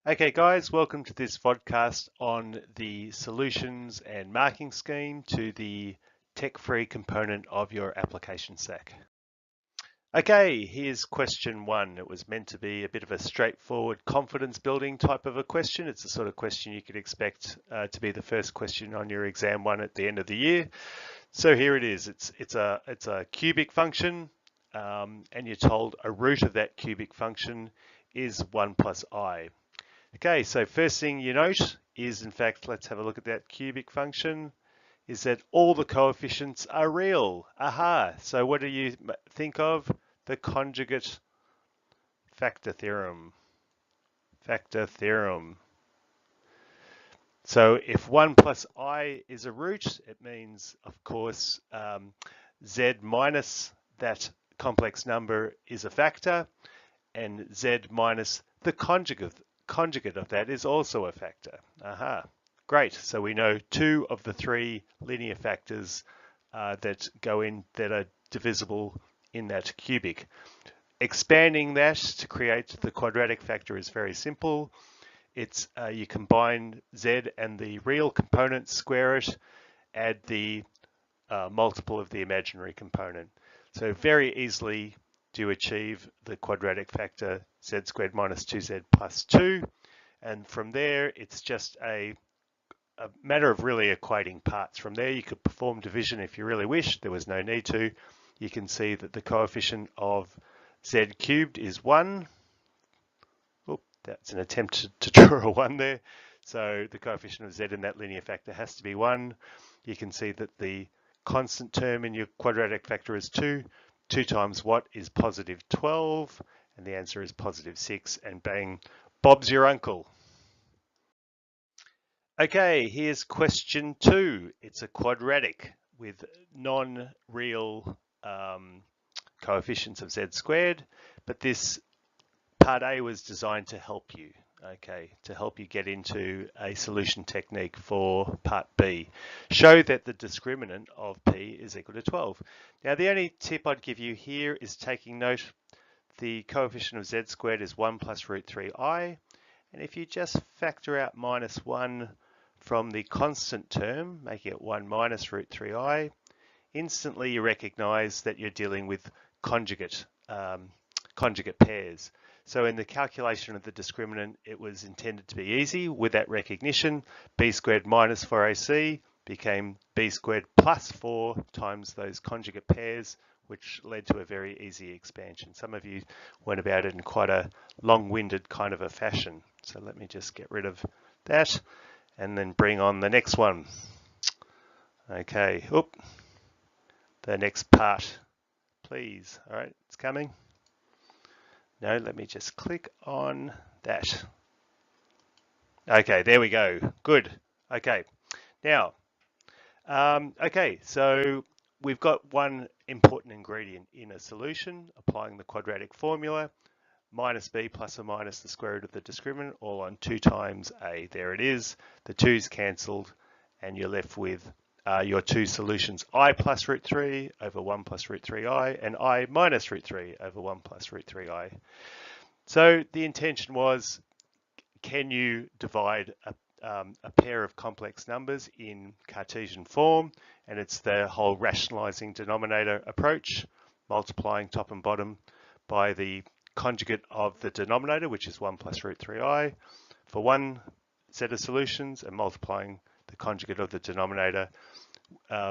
Okay guys, welcome to this vodcast on the solutions and marking scheme to the tech-free component of your application SAC. Okay, here's question one. It was meant to be a bit of a straightforward confidence building type of a question. It's the sort of question you could expect to be the first question on your exam one at the end of the year. So here it is. It's a cubic function and you're told a root of that cubic function is 1 plus I. Okay, so first thing you note is, in fact, let's have a look at that cubic function, is that all the coefficients are real. Aha, so what do you think of? The conjugate factor theorem. Factor theorem. So if 1 plus I is a root, it means, of course, Z minus that complex number is a factor, and Z minus the conjugate of that is also a factor. Aha, great. So we know two of the three linear factors that go in that are divisible in that cubic. Expanding that to create the quadratic factor is very simple. It's you combine Z and the real component, square it, add the multiple of the imaginary component. So very easily to achieve the quadratic factor z squared minus 2z plus 2. And from there, it's just a matter of really equating parts. From there, you could perform division if you really wish. There was no need to. You can see that the coefficient of z cubed is 1. Oop, that's an attempt to draw a 1 there. So the coefficient of z in that linear factor has to be 1. You can see that the constant term in your quadratic factor is 2. 2 times what is positive 12, and the answer is positive 6, and bang, Bob's your uncle. Okay, here's question 2. It's a quadratic with non-real coefficients of z squared, but this part A was designed to help you. Okay, to help you get into a solution technique for part B. Show that the discriminant of P is equal to 12. Now the only tip I'd give you here is taking note the coefficient of z squared is 1 plus root 3i, and if you just factor out minus 1 from the constant term, making it 1 minus root 3i, instantly you recognize that you're dealing with conjugate pairs. So in the calculation of the discriminant, it was intended to be easy. With that recognition, b squared minus 4ac became b squared plus 4 times those conjugate pairs, which led to a very easy expansion. Some of you went about it in quite a long-winded kind of a fashion. So let me just get rid of that and then bring on the next one. Okay, oop, the next part, please. All right, it's coming. No, let me just click on that. Okay, there we go. Good. Okay, now, okay, so we've got one important ingredient in a solution, applying the quadratic formula, minus b plus or minus the square root of the discriminant, all on 2 times a. There it is. The 2's cancelled, and you're left with your two solutions, I plus root 3 over 1 plus root 3i, and I minus root 3 over 1 plus root 3i. So the intention was, can you divide a pair of complex numbers in Cartesian form? And it's the whole rationalizing denominator approach, multiplying top and bottom by the conjugate of the denominator, which is 1 plus root 3i, for one set of solutions, and multiplying the conjugate of the denominator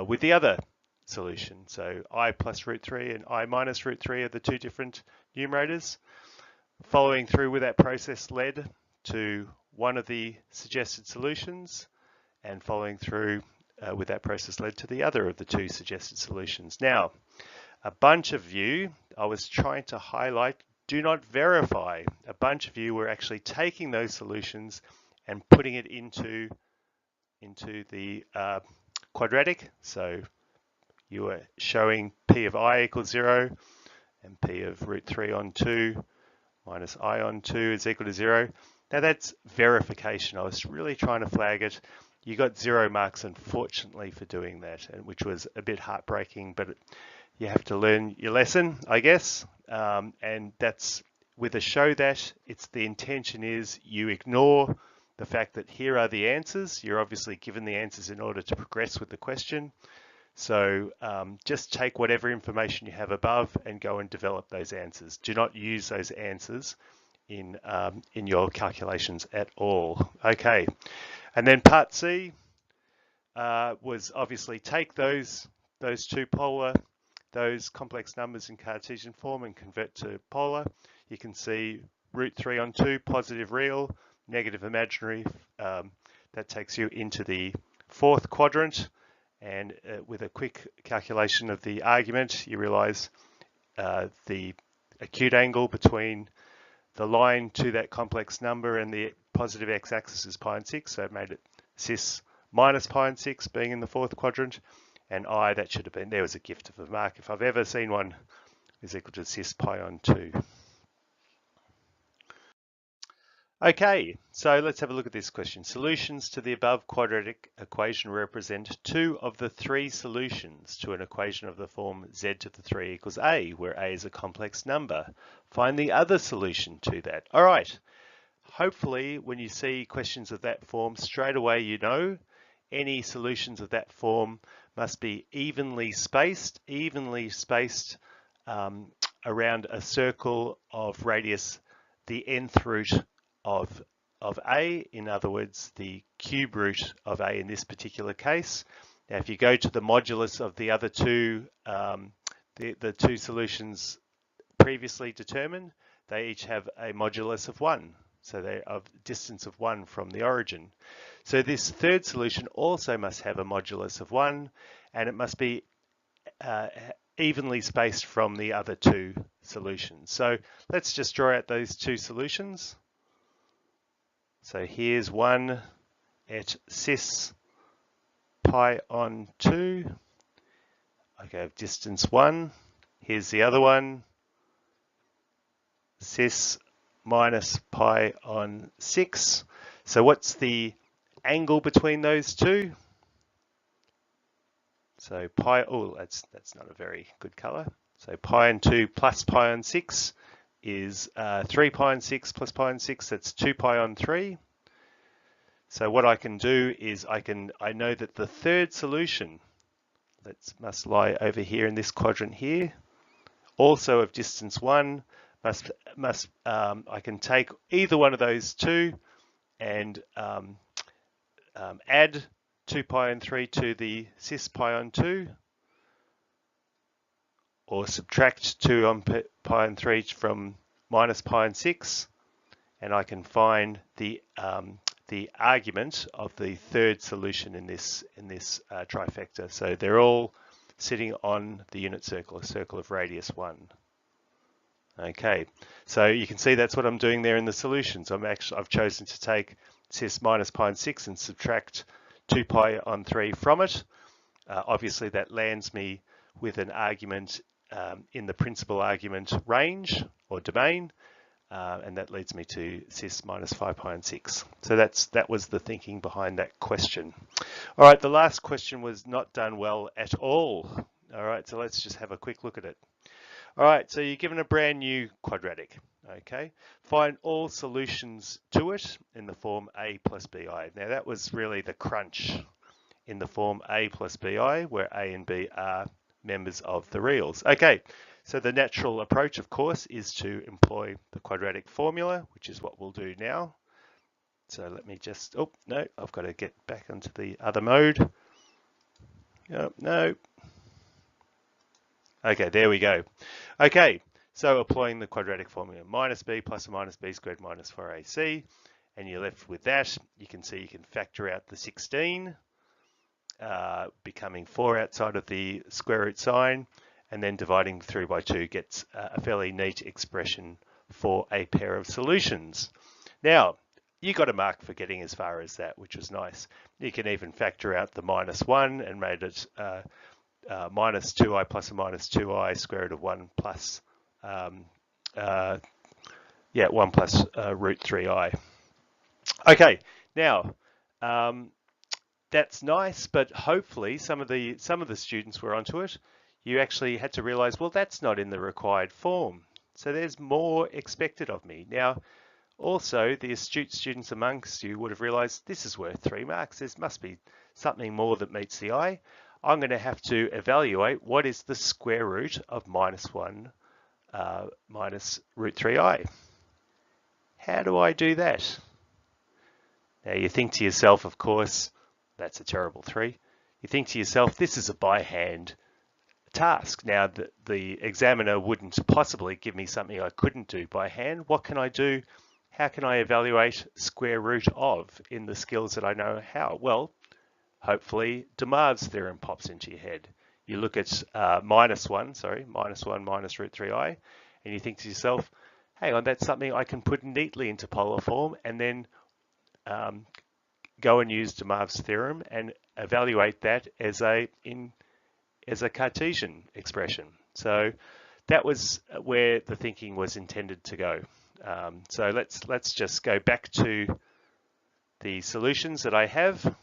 with the other solution. So I plus root 3 and I minus root 3 are the two different numerators. Following through with that process led to one of the suggested solutions, and following through with that process led to the other of the two suggested solutions. Now, a bunch of you, I was trying to highlight, do not verify. A bunch of you were actually taking those solutions and putting it into the quadratic. So you were showing P of I equals 0 and P of root 3 on 2 minus I on 2 is equal to 0. Now that's verification. I was really trying to flag it. You got 0 marks, unfortunately, for doing that, which was a bit heartbreaking, but you have to learn your lesson, I guess. And that's with a show that, it's the intention is you ignore the fact that here are the answers. You're obviously given the answers in order to progress with the question. So just take whatever information you have above and go and develop those answers. Do not use those answers in your calculations at all. Okay, and then part C was obviously take those complex numbers in Cartesian form and convert to polar. You can see root 3 on 2, positive real, negative imaginary. That takes you into the fourth quadrant. And with a quick calculation of the argument, you realize the acute angle between the line to that complex number and the positive x-axis is pi and 6. So it made it cis minus pi and 6 being in the fourth quadrant. And I, that should have been, there was a gift of a mark if I've ever seen one, is equal to cis pi on 2. Okay, so let's have a look at this question. Solutions to the above quadratic equation represent two of the three solutions to an equation of the form z to the 3 equals a, where a is a complex number. Find the other solution to that. All right, hopefully when you see questions of that form, straight away you know any solutions of that form must be evenly spaced around a circle of radius, the nth root of a, in other words, the cube root of a in this particular case. Now, if you go to the modulus of the other two, the two solutions previously determined, they each have a modulus of 1. So they're of distance of 1 from the origin. So this third solution also must have a modulus of 1, and it must be evenly spaced from the other two solutions. So let's just draw out those two solutions. So here's one at cis pi on 2. I have distance 1. Here's the other one, cis minus pi on 6. So what's the angle between those two? So pi, oh, that's not a very good color. So pi on 2 plus pi on 6 is 3 pi on 6 plus pi on 6, that's 2 pi on 3. So what I can do is I know that the third solution must lie over here in this quadrant here, also of distance 1, I can take either one of those two and add 2 pi on 3 to the cis pi on 2, or subtract 2 on pi on 3 from minus pi on 6, and I can find the argument of the third solution in this trifecta. So they're all sitting on the unit circle, a circle of radius 1. Okay, so you can see that's what I'm doing there in the solutions. I've chosen to take cis minus pi on 6 and subtract 2 pi on 3 from it. Obviously that lands me with an argument in the principal argument range or domain, and that leads me to cis minus 5 pi on 6. So that was the thinking behind that question. All right, the last question was not done well at all. All right, so let's just have a quick look at it. All right, so you're given a brand new quadratic, okay? Find all solutions to it in the form a plus bi. Now that was really the crunch in the form a plus bi, where a and b are members of the reals. Okay, so the natural approach, of course, is to employ the quadratic formula, which is what we'll do now. So let me just, oh, no, I've got to get back onto the other mode. Oh, no. Okay, there we go. Okay, so applying the quadratic formula, minus b plus or minus b squared minus 4ac, and you're left with that. You can see you can factor out the 16, becoming 4 outside of the square root sign, and then dividing through by 2 gets a fairly neat expression for a pair of solutions. Now, you got a mark for getting as far as that, which was nice. You can even factor out the minus 1 and made it minus 2i plus or minus 2i square root of 1 plus 1 plus root 3i. Okay, now that's nice, but hopefully some of the students were onto it. You actually had to realize, well, that's not in the required form. So there's more expected of me. Now, also, the astute students amongst you would have realized this is worth 3 marks. There must be something more that meets the eye. I'm going to have to evaluate what is the square root of -1 minus root 3i. How do I do that? Now you think to yourself, of course, that's a terrible 3. You think to yourself, this is a by hand task. Now the examiner wouldn't possibly give me something I couldn't do by hand. What can I do? How can I evaluate square root of in the skills that I know how? Well, hopefully de Moivre's theorem pops into your head. You look at -1 minus root 3i, and you think to yourself, hang on, that's something I can put neatly into polar form and then go and use de Moivre's theorem and evaluate that as a Cartesian expression. So that was where the thinking was intended to go. So let's just go back to the solutions that I have.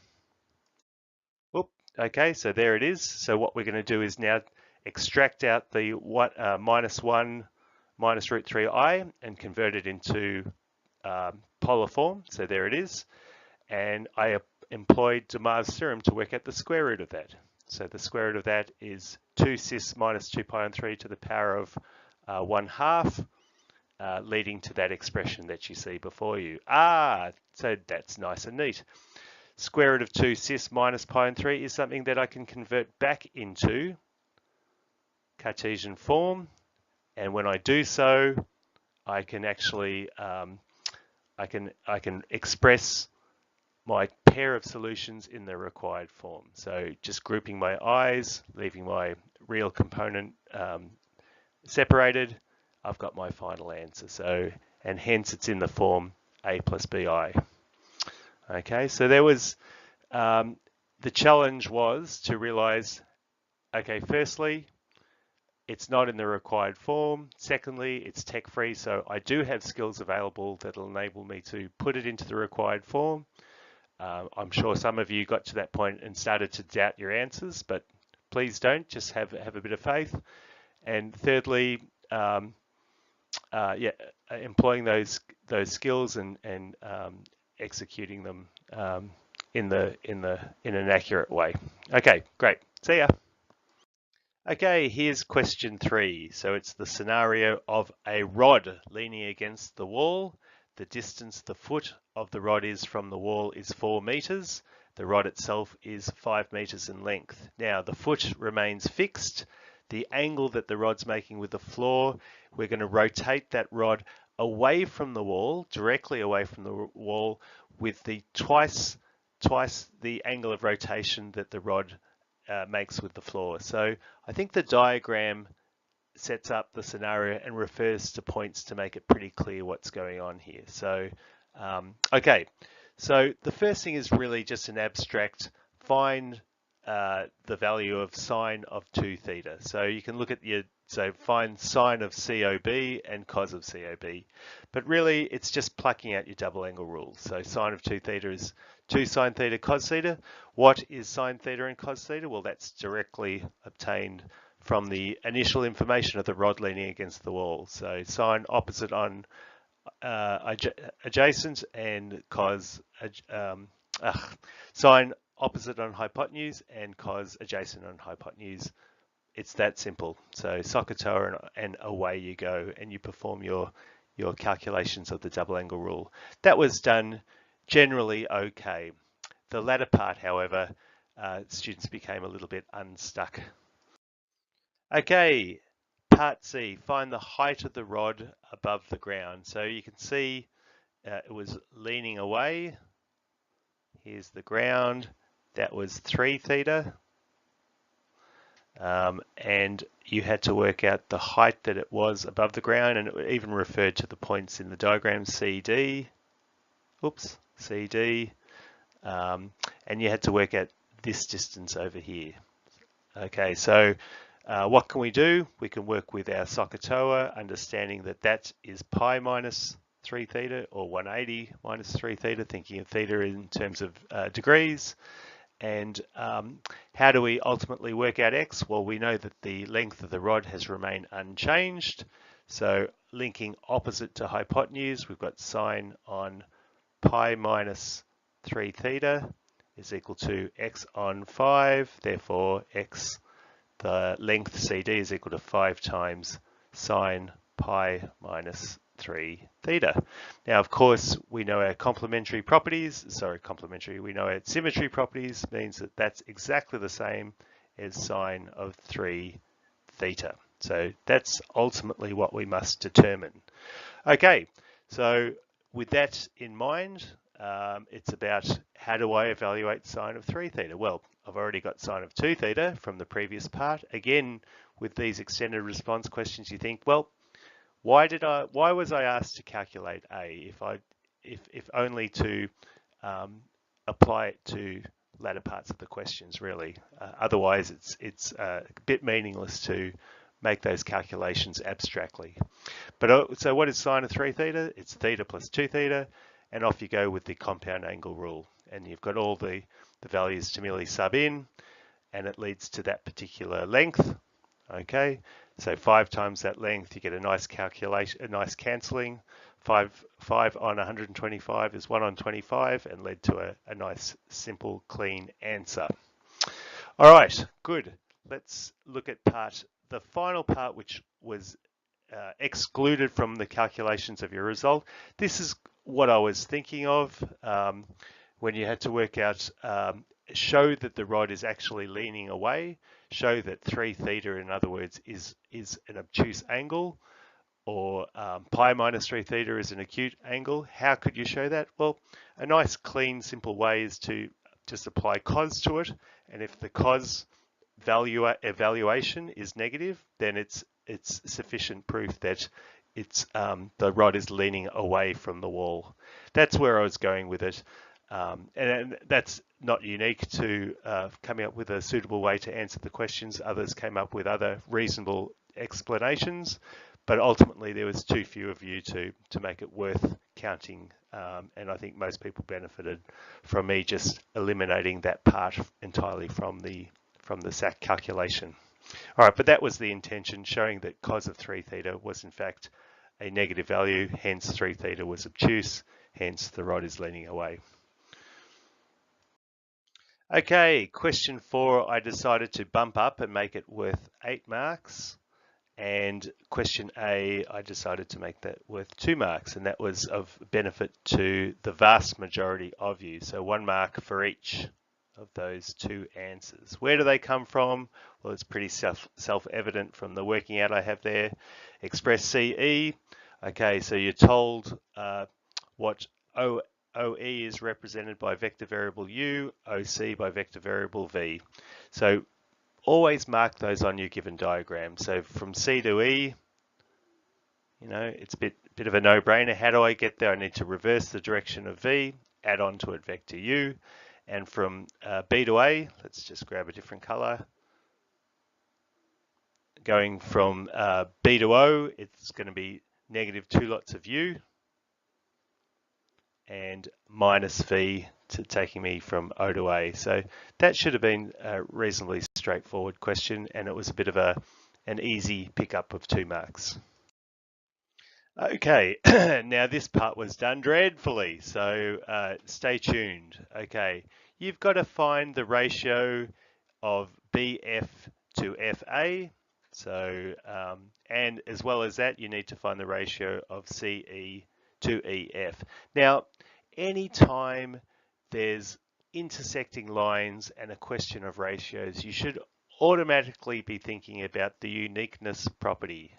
Okay, so there it is. So what we're going to do is now extract out the -1 minus root 3i and convert it into polar form. So there it is. And I employed de Moivre's theorem to work out the square root of that. So the square root of that is 2 cis minus 2 pi on 3 to the power of 1/2, leading to that expression that you see before you. So that's nice and neat. Square root of 2 cis minus pi on 3 is something that I can convert back into Cartesian form. And when I do so, I can actually, I can express my pair of solutions in the required form. So just grouping my i's, leaving my real component separated, I've got my final answer. So, and hence it's in the form a plus bi. Okay, so there was, the challenge was to realize, okay, firstly, it's not in the required form. Secondly, it's tech-free, so I do have skills available that'll enable me to put it into the required form. I'm sure some of you got to that point and started to doubt your answers, but please don't, just have a bit of faith. And thirdly, employing those skills and executing them in an accurate way. Okay, great. See ya. Okay, here's question 3. So it's the scenario of a rod leaning against the wall. The distance the foot of the rod is from the wall is 4 meters. The rod itself is 5 meters in length. Now the foot remains fixed. The angle that the rod's making with the floor, we're going to rotate that rod away from the wall, directly away from the wall, with the twice the angle of rotation that the rod makes with the floor. So I think the diagram sets up the scenario and refers to points to make it pretty clear what's going on here. So, okay, so the first thing is really just an abstract, find the value of sine of 2 theta. So you can look at find sine of COB and cos of COB. But really, it's just plucking out your double angle rule. So sine of 2 theta is 2 sine theta cos theta. What is sine theta and cos theta? Well, that's directly obtained from the initial information of the rod leaning against the wall. So sine opposite on adjacent and cos, sine opposite on hypotenuse and cos adjacent on hypotenuse. It's that simple. So SAC1 and away you go, and you perform your calculations of the double angle rule. That was done generally okay. The latter part, however, students became a little bit unstuck. Okay, part C, find the height of the rod above the ground. So you can see it was leaning away. Here's the ground. That was 3 theta. And you had to work out the height that it was above the ground, and it even referred to the points in the diagram CD. Oops, CD. And you had to work out this distance over here. Okay, so what can we do? We can work with our SAC1, understanding that that is pi minus 3 theta, or 180 minus 3 theta, thinking of theta in terms of degrees. And how do we ultimately work out x? Well, we know that the length of the rod has remained unchanged. So linking opposite to hypotenuse, we've got sine on pi minus 3 theta is equal to x on 5. Therefore, x, the length CD, is equal to 5 times sine pi minus 3 theta. Now, of course, we know our complementary properties. We know our symmetry properties means that that's exactly the same as sine of 3 theta. So that's ultimately what we must determine. Okay, so with that in mind, it's about how do I evaluate sine of 3 theta? Well, I've already got sine of 2 theta from the previous part. Again, with these extended response questions, you think, well, why was I asked to calculate A if only to apply it to latter parts of the questions, really? Otherwise, it's a bit meaningless to make those calculations abstractly. But so what is sine of 3 theta? It's theta plus 2 theta, and off you go with the compound angle rule. And you've got all the values to merely sub in, and it leads to that particular length. Okay, so 5 times that length, you get a nice calculation, a nice cancelling. 5 on 125 is 1 on 25, and led to a nice, simple, clean answer. All right, good. Let's look at the final part, which was excluded from the calculations of your result. This is what I was thinking of when you had to work out, show that the rod is actually leaning away, show that 3 theta, in other words, is an obtuse angle, or pi minus 3 theta is an acute angle. How could you show that? Well, a nice, clean, simple way is to just apply cos to it, and if the cos evaluation is negative, then it's sufficient proof that the rod is leaning away from the wall. That's where I was going with it, and that's not unique to coming up with a suitable way to answer the questions. Others came up with other reasonable explanations, but ultimately there was too few of you to make it worth counting, and I think most people benefited from me just eliminating that part entirely from the SAC calculation. All right, but that was the intention, showing that cos of 3 theta was in fact a negative value, hence 3 theta was obtuse, hence the rod is leaning away. Okay, question 4, I decided to bump up and make it worth 8 marks. And question A, I decided to make that worth 2 marks, and that was of benefit to the vast majority of you. So 1 mark for each of those 2 answers. Where do they come from? Well, it's pretty self-evident from the working out I have there. Express CE. Okay, so you're told what OE is represented by vector variable U, OC by vector variable V. So always mark those on your given diagram. So from C to E, you know, it's a bit of a no-brainer. How do I get there? I need to reverse the direction of V, add on to it vector U. And from B to A, let's just grab a different color. Going from B to O, it's going to be negative 2 lots of U and minus V to taking me from O to A. So that should have been a reasonably straightforward question, and it was a bit of an easy pickup of 2 marks. Okay, now this part was done dreadfully, so stay tuned. Okay, you've got to find the ratio of BF to FA. So, and as well as that, you need to find the ratio of CE to EF. Now, anytime there's intersecting lines and a question of ratios, you should automatically be thinking about the uniqueness property.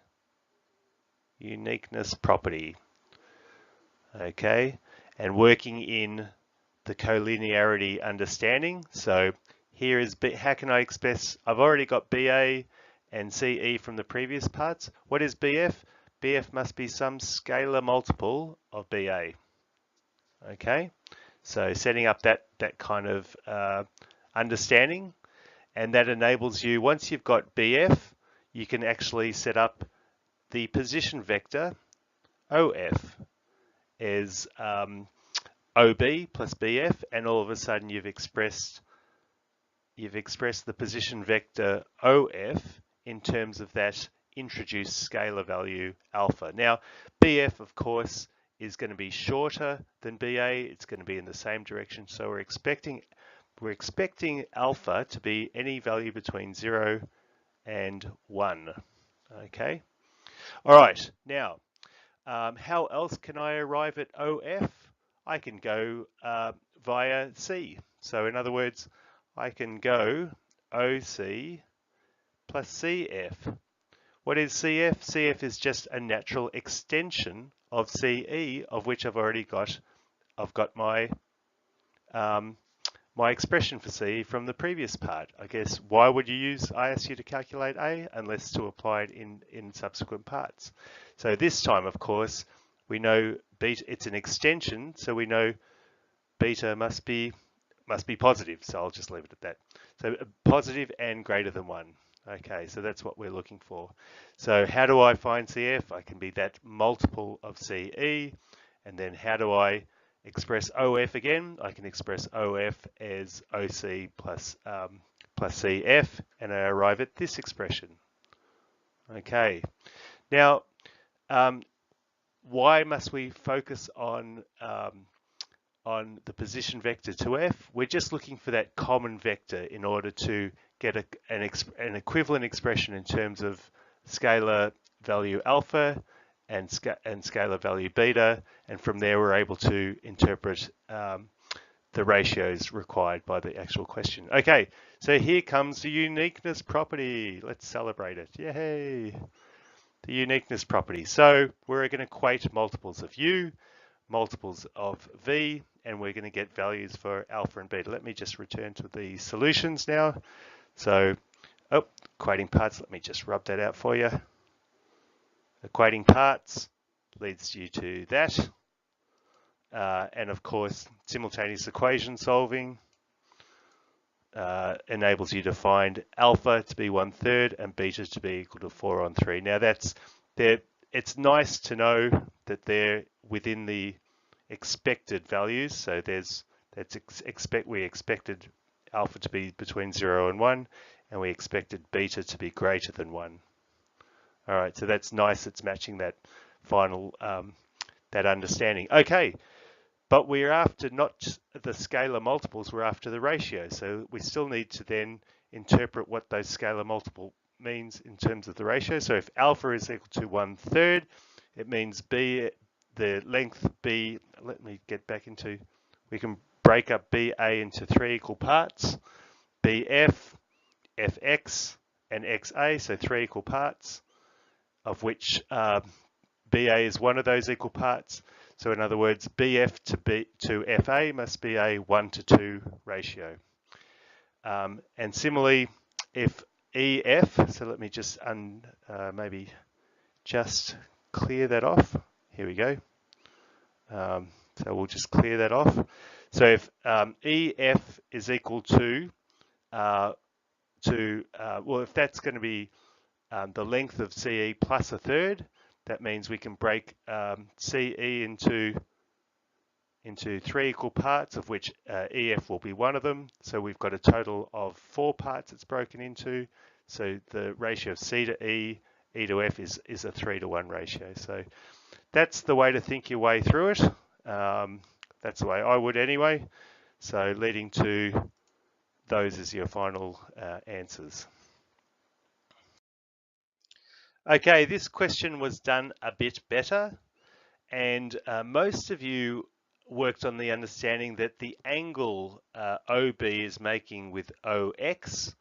Uniqueness property. Okay, and working in the collinearity understanding. So here is, how can I express, I've already got BA and CE from the previous parts. What is BF? BF must be some scalar multiple of BA. Okay, so setting up that kind of understanding, and that enables you, once you've got BF, you can actually set up the position vector OF as OB plus BF, and all of a sudden you've expressed the position vector OF in terms of that introduce scalar value alpha. Now, BF, of course, is going to be shorter than BA. It's going to be in the same direction. So we're expecting alpha to be any value between 0 and 1. Okay. All right. Now, how else can I arrive at OF? I can go via C. So in other words, I can go OC plus CF. What is CF? CF is just a natural extension of CE, of which I've got my my expression for CE from the previous part. I guess why would you use ISU to calculate A unless to apply it in subsequent parts? So this time, of course, we know beta, it's an extension, so we know beta must be positive. So I'll just leave it at that. So positive and greater than 1. Okay, so that's what we're looking for. So how do I find CF? I can be that multiple of CE. And then how do I express OF again? I can express OF as OC plus CF, and I arrive at this expression. Okay. Now, why must we focus on the position vector to F? We're just looking for that common vector in order to get an equivalent expression in terms of scalar value alpha and scalar value beta, and from there we're able to interpret the ratios required by the actual question. Okay, so here comes the uniqueness property. Let's celebrate it. Yay! The uniqueness property. So we're going to equate multiples of U, multiples of V, and we're going to get values for alpha and beta. Let me just return to the solutions now. So, equating parts, let me just rub that out for you. Equating parts leads you to that. And of course, simultaneous equation solving enables you to find alpha to be 1/3 and beta to be equal to 4/3. Now it's nice to know that they're within the expected values. So we expected alpha to be between 0 and 1, and we expected beta to be greater than 1. All right, so that's nice. It's matching that final that understanding. Okay, but we're after not the scalar multiples, we're after the ratio. So we still need to then interpret what those scalar multiple means in terms of the ratio. So if alpha is equal to 1/3, it means B, the length B, let me get back into, we can break up BA into 3 equal parts, BF, FX, and XA, so 3 equal parts, of which BA is one of those equal parts. So in other words, BF to FA must be a 1:2 ratio. And similarly, if EF, so let me just maybe just clear that off. Here we go. So we'll just clear that off. So if EF is equal to well, if that's going to be the length of CE plus 1/3, that means we can break CE into 3 equal parts, of which EF will be one of them. So we've got a total of 4 parts it's broken into. So the ratio of C to E, E to F is a 3:1 ratio. So that's the way to think your way through it. That's the way I would anyway. So leading to those as your final answers. Okay, this question was done a bit better, and most of you worked on the understanding that the angle OB is making with OX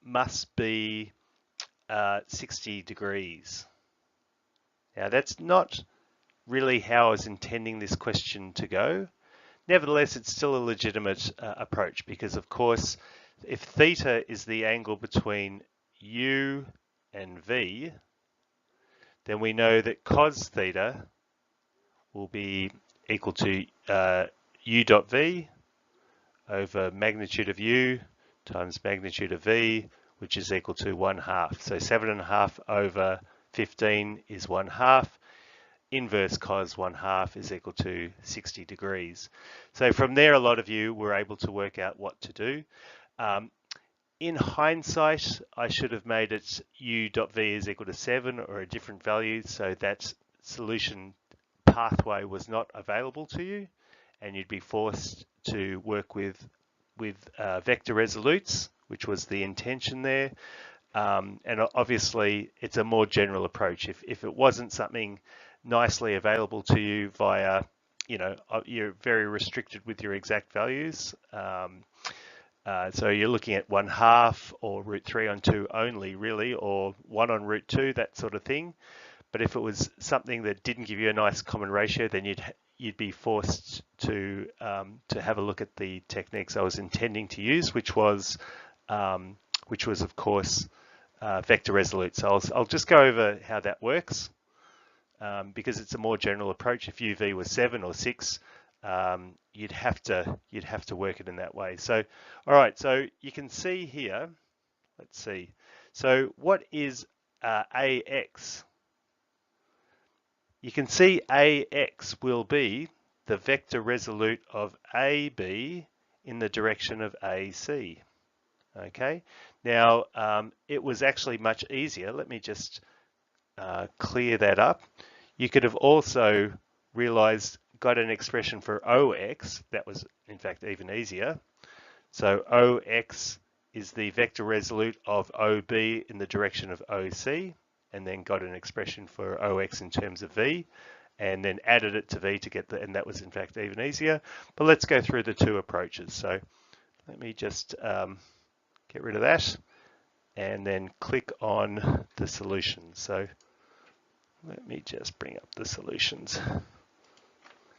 must be 60 degrees. Now that's not really how I was intending this question to go. Nevertheless, it's still a legitimate approach, because of course, if theta is the angle between U and V, then we know that cos theta will be equal to U dot V over magnitude of U times magnitude of V, which is equal to 1/2. So 7.5 over 15 is 1/2. Inverse cos 1/2 is equal to 60 degrees. So from there, a lot of you were able to work out what to do. In hindsight, I should have made it u dot v is equal to 7 or a different value, so that solution pathway was not available to you, and you'd be forced to work with vector resolutes, which was the intention there. And obviously, it's a more general approach. If it wasn't something nicely available to you via, you're very restricted with your exact values. So you're looking at 1/2 or root 3 on 2 only, really, or 1 on root 2, that sort of thing. But if it was something that didn't give you a nice common ratio, then you'd be forced to have a look at the techniques I was intending to use, which was of course vector resolute. So I'll just go over how that works because it's a more general approach. If UV was 7 or 6, you'd have to work it in that way. So, all right. So you can see here. Let's see. So what is AX? You can see AX will be the vector resolute of AB in the direction of AC. Okay. Now it was actually much easier. Let me just clear that up. You could have also got an expression for OX. That was in fact even easier. So OX is the vector resolute of OB in the direction of OC, and then got an expression for OX in terms of V, and then added it to V to get and that was in fact even easier. But let's go through the two approaches. So let me just get rid of that and then click on the solutions. So let me just bring up the solutions.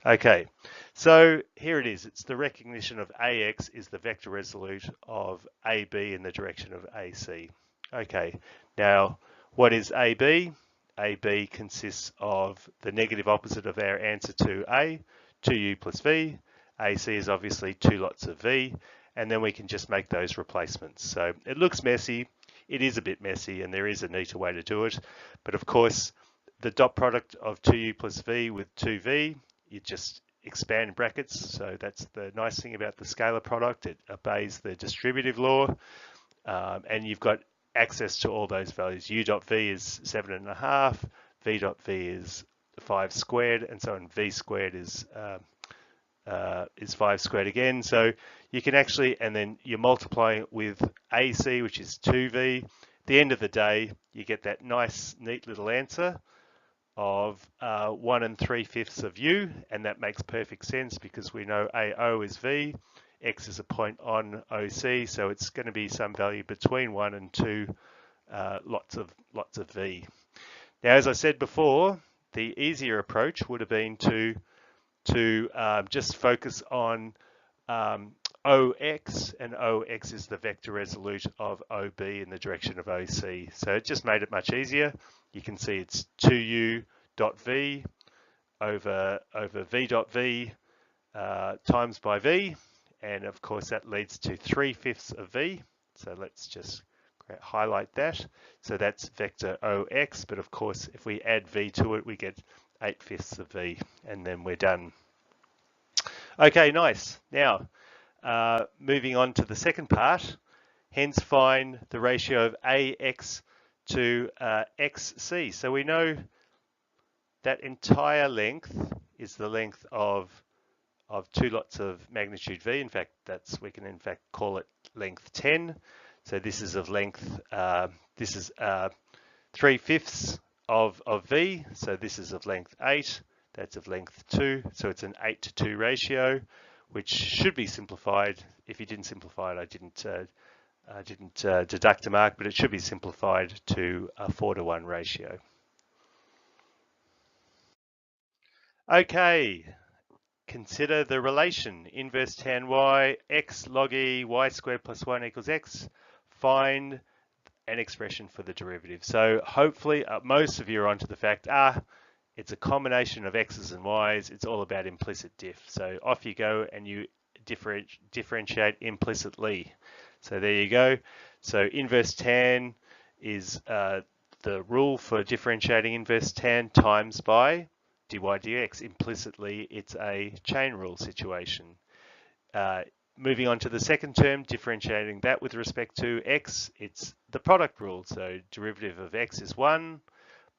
Okay, so here it is. It's the recognition of AX is the vector resolute of AB in the direction of AC. Okay, now what is AB? AB consists of the negative opposite of our answer to A, 2U plus V. AC is obviously 2 lots of V, and then we can just make those replacements. So it looks messy. It is a bit messy, and there is a neater way to do it. But of course, the dot product of 2U plus V with 2V, you just expand brackets. So that's the nice thing about the scalar product. It obeys the distributive law, and you've got access to all those values. U dot V is 7.5, V dot V is 5 squared, and so on. V squared is 5 squared again. So you can actually, and then you're multiplying it with AC, which is 2V. At the end of the day, you get that nice, neat little answer of 1 3/5 of U, and that makes perfect sense because we know AO is V, X is a point on OC, so it's going to be some value between 1 and 2 lots of V. Now, as I said before, the easier approach would have been to just focus on OX, and OX is the vector resolute of OB in the direction of OC. So it just made it much easier. You can see it's 2U dot V over V dot V times by V, and of course that leads to 3/5 of V. So let's just highlight that. So that's vector OX, but of course if we add V to it, we get 8/5 of V, and then we're done. Okay, nice. Now, moving on to the second part, hence find the ratio of AX to XC. So we know that entire length is the length of 2 lots of magnitude V. In fact, we can in fact call it length 10. So this is of length, this is 3/5 of V. So this is of length 8. That's of length 2. So it's an 8:2 ratio, which should be simplified. If you didn't simplify it, I didn't deduct a mark, but it should be simplified to a 4:1 ratio. Okay, consider the relation inverse tan y, x log e, y squared plus 1 equals x. Find an expression for the derivative. So hopefully most of you are onto the fact, it's a combination of x's and y's. It's all about implicit diff. So off you go and you differentiate implicitly. So there you go. So inverse tan is the rule for differentiating inverse tan times by dy dx. Implicitly, it's a chain rule situation. moving on to the second term, differentiating that with respect to x, it's the product rule. So derivative of x is 1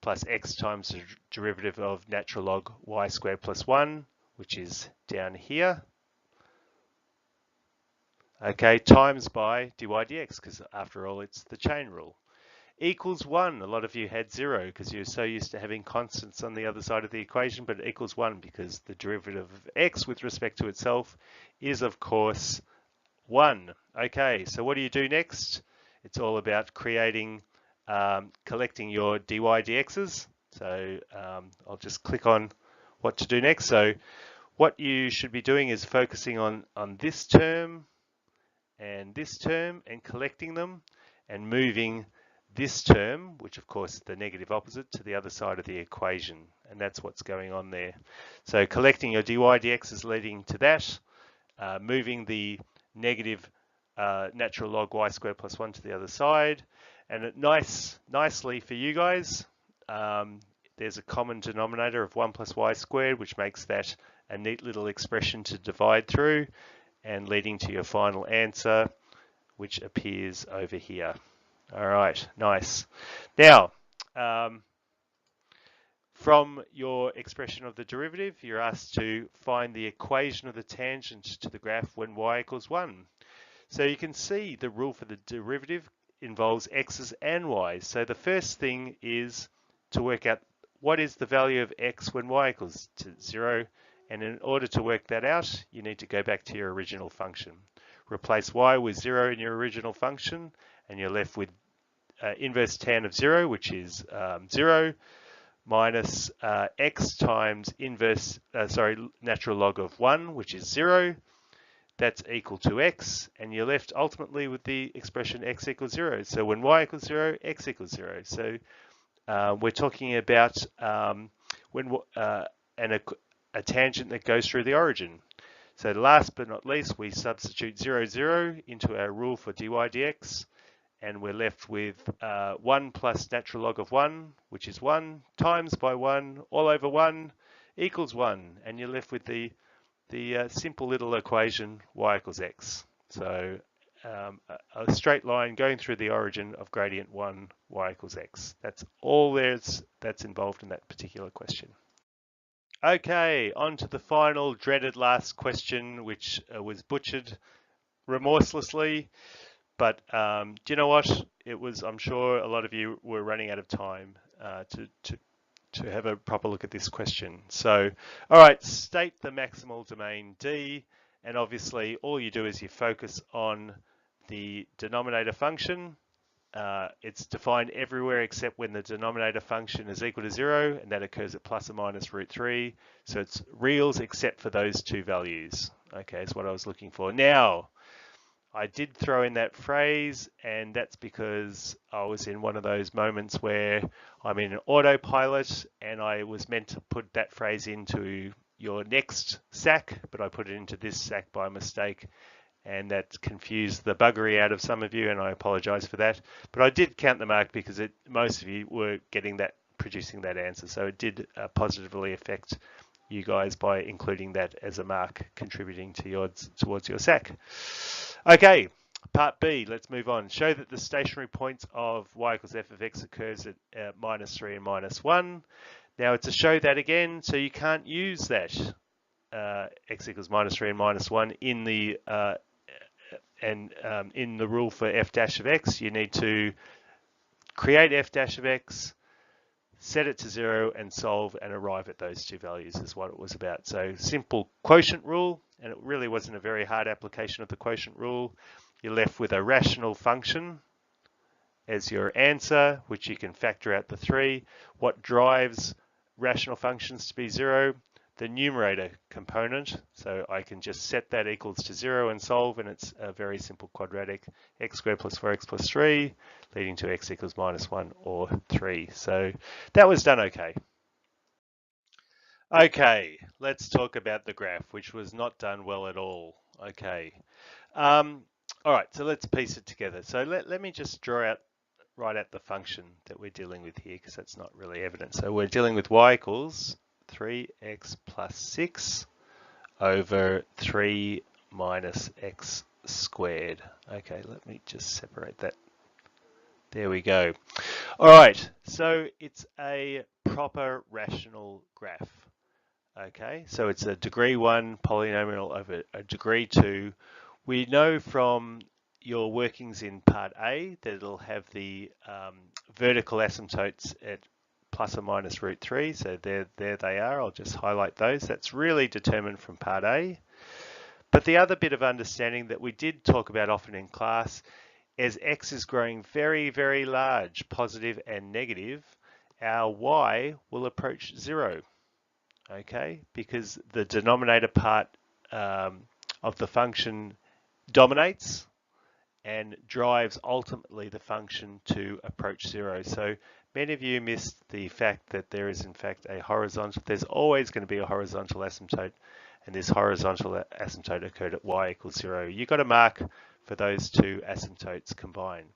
plus x times the derivative of natural log y squared plus 1, which is down here. Okay, times by dy dx, because after all, it's the chain rule. Equals 1. A lot of you had 0 because you're so used to having constants on the other side of the equation, but it equals 1 because the derivative of x with respect to itself is, of course, 1. Okay, so what do you do next? It's all about creating, collecting your dy dx's. So I'll just click on what to do next. So what you should be doing is focusing on this term and collecting them and moving this term, which of course is the negative opposite, to the other side of the equation, and that's what's going on there. So collecting your dy dx is leading to that, moving the negative natural log y squared plus 1 to the other side, and nicely for you guys, there's a common denominator of 1 plus y squared, which makes that a neat little expression to divide through, and leading to your final answer, which appears over here. All right, nice. Now, from your expression of the derivative, you're asked to find the equation of the tangent to the graph when y equals 1. So you can see the rule for the derivative involves x's and y's. So the first thing is to work out what is the value of x when y equals to 0. And in order to work that out, you need to go back to your original function. Replace y with 0 in your original function, and you're left with inverse tan of 0, which is 0, minus x times natural log of 1, which is 0. That's equal to x, and you're left ultimately with the expression x equals 0. So when y equals 0, x equals 0. So we're talking about a tangent that goes through the origin. So last but not least, we substitute 0, 0 into our rule for dy dx, and we're left with 1 plus natural log of 1, which is 1, times by 1, all over 1, equals 1. And you're left with the simple little equation y equals x. So a straight line going through the origin of gradient 1, y equals x. That's all that's involved in that particular question. Okay, on to the final dreaded last question, which was butchered remorselessly. But do you know what? It was, I'm sure a lot of you were running out of time to have a proper look at this question. So, all right, state the maximal domain D, and obviously all you do is you focus on the denominator function. It's defined everywhere except when the denominator function is equal to 0, and that occurs at plus or minus root 3. So it's reals except for those two values. Okay, is what I was looking for. Now, I did throw in that phrase, and that's because I was in one of those moments where I'm in an autopilot and I was meant to put that phrase into your next SAC, but I put it into this SAC by mistake, and that confused the buggery out of some of you, and I apologize for that. But I did count the mark because most of you were producing that answer, so it did positively affect you guys by including that as a mark contributing towards your SAC. Okay, part B, let's move on. Show that the stationary points of y equals f of x occurs at minus 3 and minus 1. Now it's a show that again, so you can't use that x equals minus 3 and minus 1 in the in the rule for f dash of x. You need to create f dash of x, set it to 0, and solve and arrive at those two values is what it was about. So simple quotient rule, and it really wasn't a very hard application of the quotient rule. You're left with a rational function as your answer, which you can factor out the 3. What drives rational functions to be 0? The numerator component. So I can just set that equals to 0 and solve, and it's a very simple quadratic, x squared plus 4x plus 3, leading to x equals minus 1 or 3. So that was done okay. Okay, let's talk about the graph, which was not done well at all. Okay. All right, so let's piece it together. So let me just write out the function that we're dealing with here, because that's not really evident. So we're dealing with y equals 3x plus 6 over 3 minus x squared. Okay, let me just separate that. There we go. All right, so it's a proper rational graph. Okay, so it's a degree 1 polynomial over a degree 2. We know from your workings in part A that it'll have the vertical asymptotes at plus or minus root 3. So there they are. I'll just highlight those. That's really determined from part A. But the other bit of understanding that we did talk about often in class, as x is growing very, very large, positive and negative, our y will approach 0. Okay, because the denominator part of the function dominates and drives ultimately the function to approach 0. So many of you missed the fact that there is in fact a horizontal, there's always going to be a horizontal asymptote, and this horizontal asymptote occurred at y equals 0. You've got to mark for those two asymptotes combined.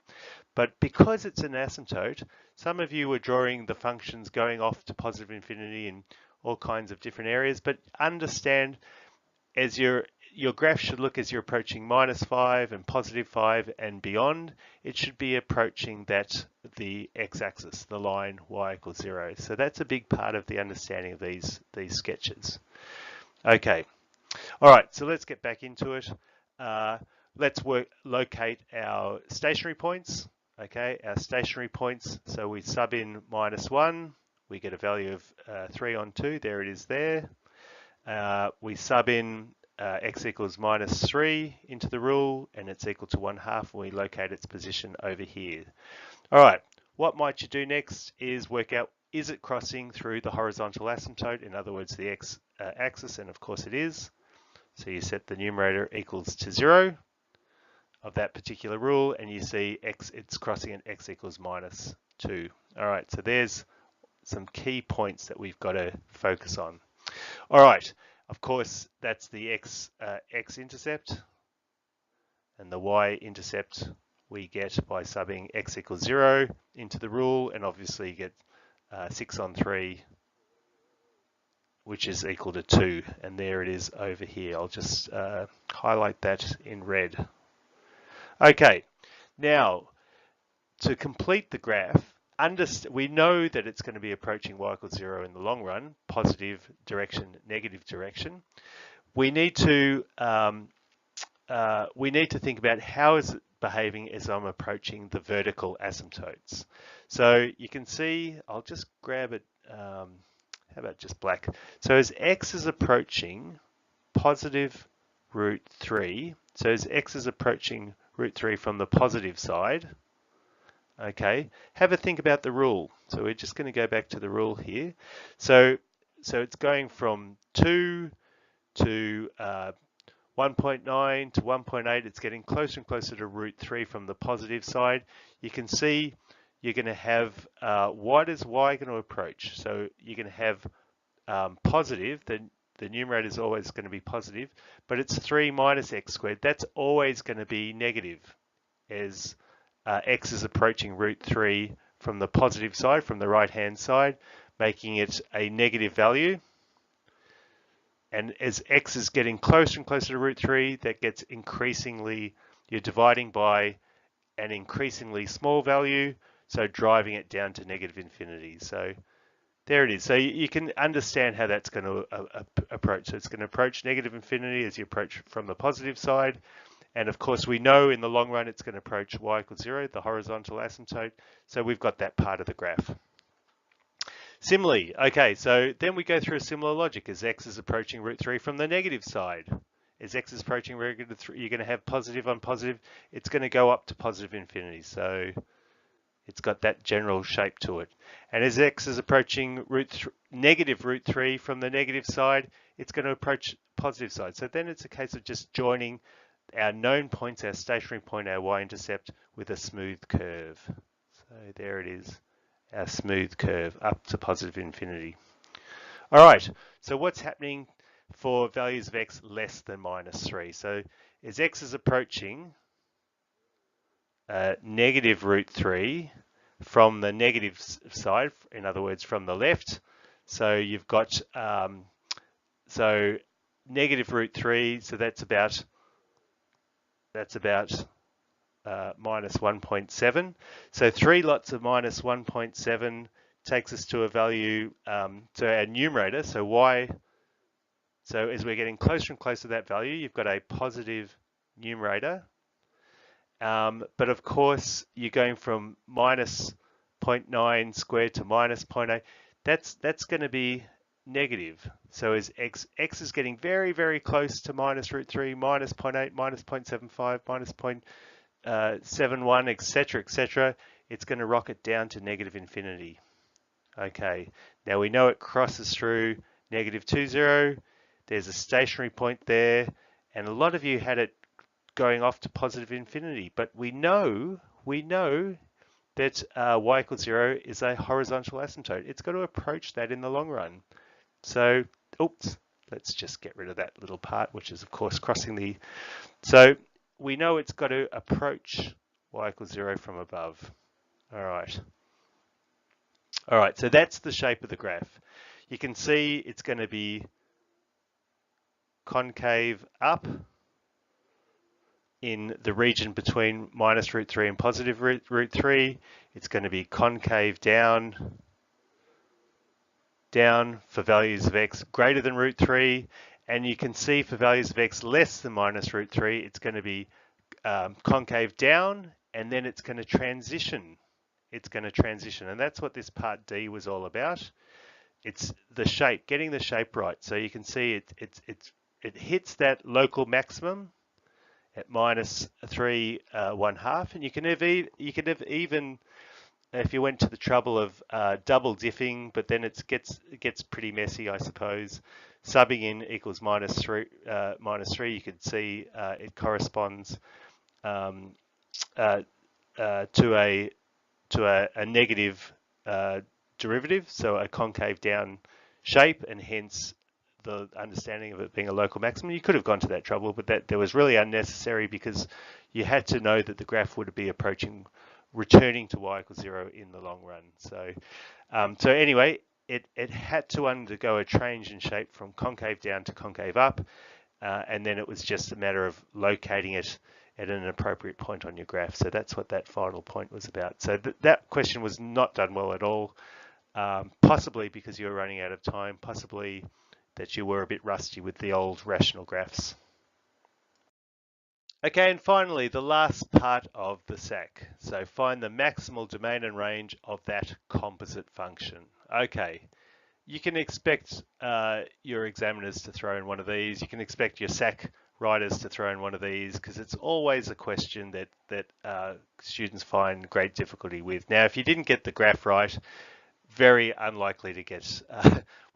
But because it's an asymptote, some of you were drawing the functions going off to positive infinity in all kinds of different areas, but understand as your graph should look as you're approaching minus 5 and positive 5 and beyond, it should be approaching the x-axis, the line y equals 0. So that's a big part of the understanding of these sketches. Okay, all right, so let's get back into it. Let's locate our stationary points. Okay, our stationary points. So we sub in minus 1. We get a value of 3 on 2. There it is there. We sub in x equals minus 3 into the rule, and it's equal to 1/2. We locate its position over here. All right, what might you do next is work out, is it crossing through the horizontal asymptote, in other words, the x-axis, and of course it is. So you set the numerator equals to 0 of that particular rule, and you see it's crossing at x equals minus 2. All right, so there's some key points that we've got to focus on. All right, of course, that's the x-intercept, and the y-intercept we get by subbing x equals 0 into the rule, and obviously you get 6 on 3, which is equal to 2, and there it is over here. I'll just highlight that in red. Okay, now to complete the graph, we know that it's going to be approaching y equals 0 in the long run, positive direction, negative direction. We need to think about how is it behaving as I'm approaching the vertical asymptotes. So you can see, I'll just grab it, how about just black? So as x is approaching positive root 3, so as x is approaching root 3 from the positive side, okay, have a think about the rule. So we're just going to go back to the rule here. So it's going from 2 to 1.9 to 1.8. It's getting closer and closer to root 3 from the positive side. You can see you're going to have, what is y going to approach? So you're going to have positive, the numerator is always going to be positive, but it's 3 minus x squared. That's always going to be negative as x is approaching root 3 from the positive side, from the right-hand side, making it a negative value. And as x is getting closer and closer to root 3, that gets increasingly, you're dividing by an increasingly small value, so driving it down to negative infinity. So there it is. So you can understand how that's going to approach. So it's going to approach negative infinity as you approach from the positive side. And of course, we know in the long run, it's going to approach y equals 0, the horizontal asymptote. So we've got that part of the graph. Similarly, okay, so then we go through a similar logic as x is approaching root 3 from the negative side. As x is approaching root 3, you're going to have positive on positive. It's going to go up to positive infinity. So it's got that general shape to it. And as x is approaching negative root 3 from the negative side, it's going to approach positive side. So then it's a case of just joining our known points, our stationary point, our y-intercept, with a smooth curve. So there it is, our smooth curve up to positive infinity. All right, so what's happening for values of x less than minus 3? So as x is approaching negative root 3 from the negative side, in other words, from the left, so you've got, so negative root 3, so that's about that's about minus 1.7. So 3 lots of minus 1.7 takes us to a value, so our numerator, so y, so as we're getting closer and closer to that value, you've got a positive numerator. But of course, you're going from minus 0.9 squared to minus 0.8. That's going to be negative. So as x is getting very, very close to minus root 3, minus 0.8, minus 0.75, minus 0.71, etc., etc., it's going to rocket down to negative infinity. Okay, now we know it crosses through negative 2, 0. There's a stationary point there, and a lot of you had it going off to positive infinity, but we know that y equals 0 is a horizontal asymptote. It's got to approach that in the long run. So, oops, let's just get rid of that little part, which is of course crossing the, so we know it's got to approach y equals 0 from above. All right. All right, so that's the shape of the graph. You can see it's going to be concave up in the region between minus root 3 and positive root 3. It's going to be concave down for values of x greater than root 3. And you can see for values of x less than minus root 3, it's going to be concave down, and then it's going to transition. It's going to transition, and that's what this part D was all about. It's the shape, getting the shape right. So you can see it hits that local maximum at minus 3 1/2, and you can have even, if you went to the trouble of double diffing, but then it gets pretty messy, I suppose. Subbing in equals minus 3. You can see it corresponds to a negative derivative, so a concave down shape, and hence the understanding of it being a local maximum. You could have gone to that trouble, but that was really unnecessary because you had to know that the graph would be approaching, returning to y equals 0 in the long run. So, so anyway, it had to undergo a change in shape from concave down to concave up, and then it was just a matter of locating it at an appropriate point on your graph. So that's what that final point was about. So that question was not done well at all, possibly because you were running out of time, possibly that you were a bit rusty with the old rational graphs. Okay, and finally, the last part of the SAC. So find the maximal domain and range of that composite function. Okay, you can expect your examiners to throw in one of these. You can expect your SAC writers to throw in one of these, because it's always a question that students find great difficulty with. Now, if you didn't get the graph right, very unlikely to get,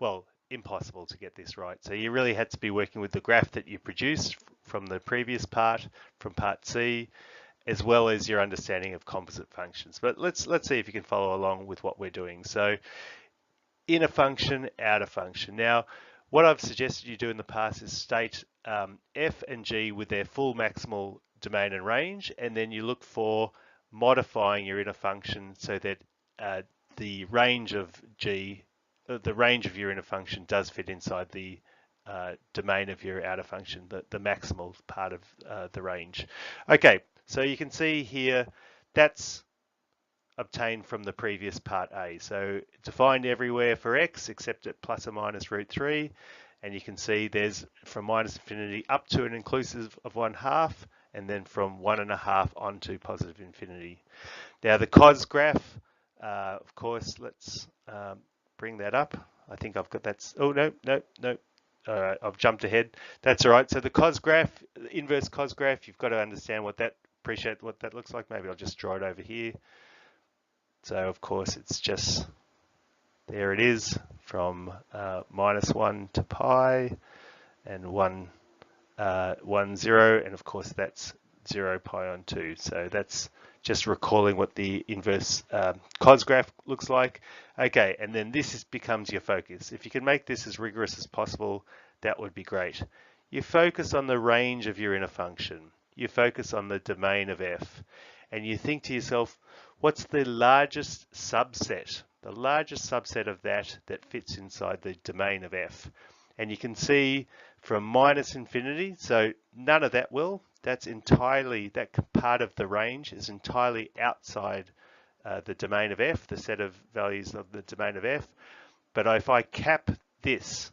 well, impossible to get this right. So you really had to be working with the graph that you produced from the previous part, from part C, as well as your understanding of composite functions. But let's see if you can follow along with what we're doing. So inner function, outer function. Now, what I've suggested you do in the past is state f and g with their full maximal domain and range, and then you look for modifying your inner function so that the range of g, the range of your inner function does fit inside the domain of your outer function, the maximal part of the range. Okay, so you can see here that's obtained from the previous part A. So defined everywhere for x except at plus or minus root 3, and you can see there's from minus infinity up to and inclusive of 1/2, and then from 1.5 on to positive infinity. Now the cos graph, of course, let's bring that up. I think I've got that. Oh, no. All right, I've jumped ahead. That's all right. So the cos graph, the inverse cos graph, you've got to understand what that, appreciate what that looks like. Maybe I'll just draw it over here. So of course it's just, there it is, from minus 1 to pi, and 1, 0, and of course that's 0 pi on 2. So that's just recalling what the inverse cos graph looks like. Okay, and then this becomes your focus. If you can make this as rigorous as possible, that would be great. You focus on the range of your inner function. You focus on the domain of f, and you think to yourself, what's the largest subset? The largest subset of that fits inside the domain of f. And you can see from minus infinity, so none of that will. that's entirely, that part of the range is entirely outside the domain of f, the set of values of the domain of f. But if I cap this,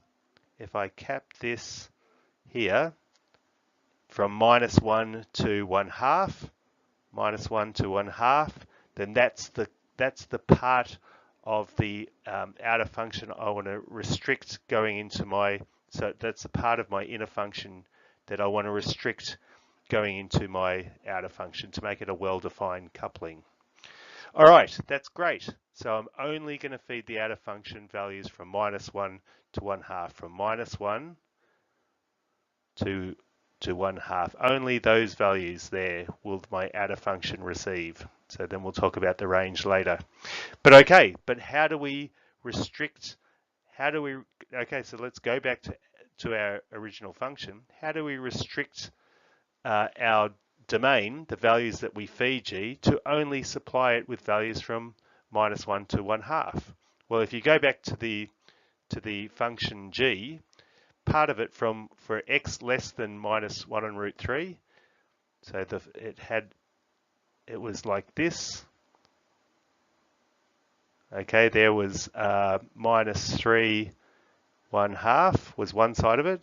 here from -1 to 1/2, -1 to 1/2, then that's the part of the outer function I want to restrict going into my, so that's the part of my inner function that I want to restrict going into my outer function to make it a well-defined coupling. All right, that's great. So I'm only going to feed the outer function values from -1 to 1/2, from -1 to 1/2. Only those values there will my outer function receive. So then we'll talk about the range later. But okay, but how do we restrict, okay, so let's go back to our original function. How do we restrict our domain, the values that we feed G, to only supply it with values from -1 to 1/2? Well, if you go back to the function G, part of it for x less than -1√3, so it was like this. Okay, there was -3 1/2 was one side of it,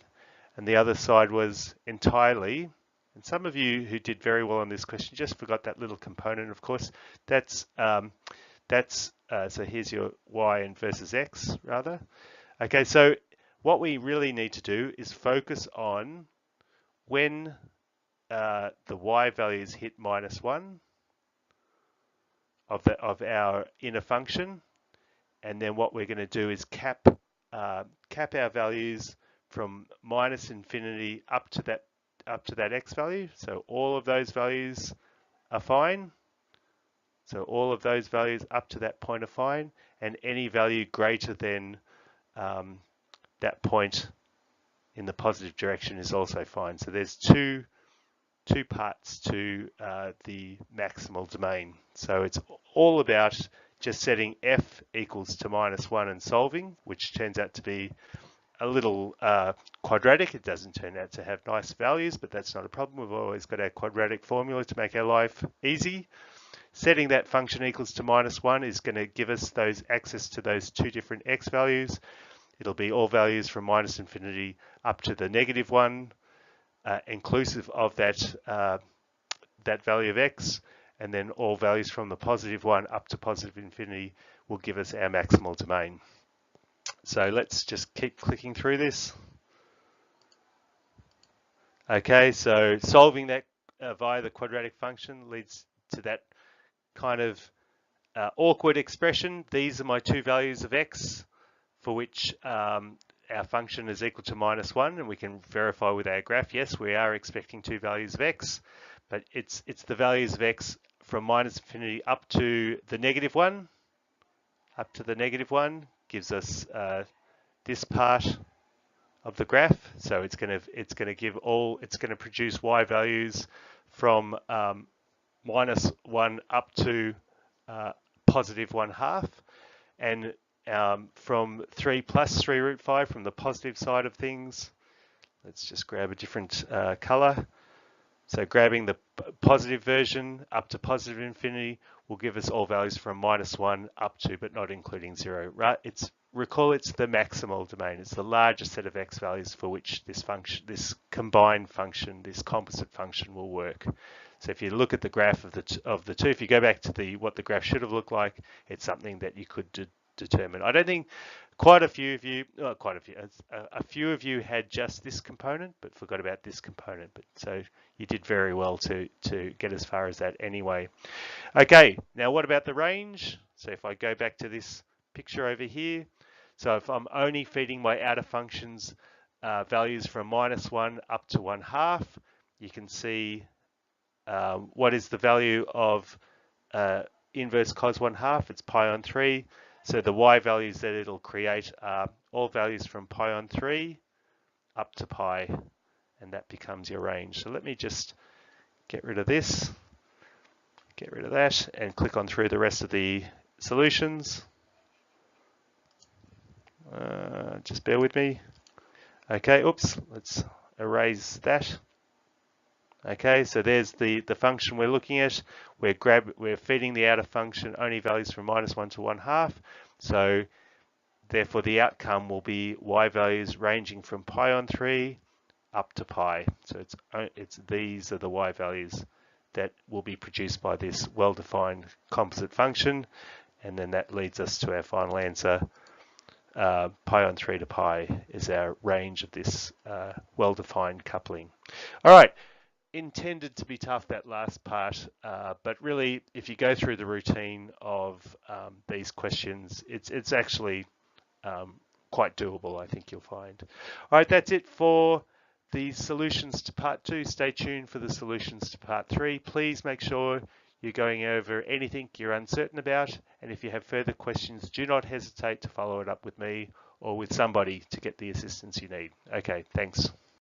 and the other side was entirely, and some of you who did very well on this question just forgot that little component, of course. So here's your y and versus x rather. Okay, so what we really need to do is focus on when the y values hit -1 of our inner function, and then what we're going to do is cap our values from -infinity up to that x value. So all of those values are fine. So all of those values up to that point are fine, and any value greater than that point in the positive direction is also fine. So there's two parts to the maximal domain. So it's all about just setting f equals to -1 and solving, which turns out to be a little quadratic. It doesn't turn out to have nice values, but that's not a problem. We've always got our quadratic formula to make our life easy. Setting that function equals to -1 is going to give us those access to those two different x values. It'll be all values from -infinity up to the -1, inclusive of that value of x, and then all values from the +1 up to +infinity will give us our maximal domain. So let's just keep clicking through this. Okay, so solving that via the quadratic function leads to that kind of awkward expression. These are my two values of x for which our function is equal to -1, and we can verify with our graph, yes, we are expecting two values of x, but it's the values of x from -infinity up to the -1. Up to the -1 gives us this part of the graph. So it's going to produce y values from -1 up to +1/2, and from 3 plus 3√5 from the positive side of things. Let's just grab a different color. So grabbing the positive version up to +infinity will give us all values from -1 up to, but not including 0. Right? Recall it's the maximal domain. It's the largest set of x values for which this function, this combined function, this composite function will work. So if you look at the graph of the two, if you go back to what the graph should have looked like, it's something that you could determine. I don't think a few of you had just this component, but forgot about this component. But so you did very well to get as far as that anyway. Okay, now what about the range? So if I go back to this picture over here, so if I'm only feeding my outer functions values from -1 up to 1/2, you can see what is the value of inverse cos 1/2? It's pi on 3. So the y values that it'll create are all values from pi on 3 up to pi, and that becomes your range. So let me just get rid of this, get rid of that, and click on through the rest of the solutions. Just bear with me. Okay, oops, let's erase that. Okay, so there's the function we're looking at. We're feeding the outer function only values from -1 to 1/2. So therefore the outcome will be y values ranging from pi on 3 up to pi. So it's these are the y values that will be produced by this well-defined composite function, and then that leads us to our final answer. Pi on 3 to pi is our range of this well-defined coupling. All right, intended to be tough, that last part, but really if you go through the routine of these questions, it's actually quite doable, I think you'll find. All right, that's it for the solutions to part 2. Stay tuned for the solutions to part 3. Please make sure you're going over anything you're uncertain about, and if you have further questions, do not hesitate to follow it up with me or with somebody to get the assistance you need. Okay, thanks.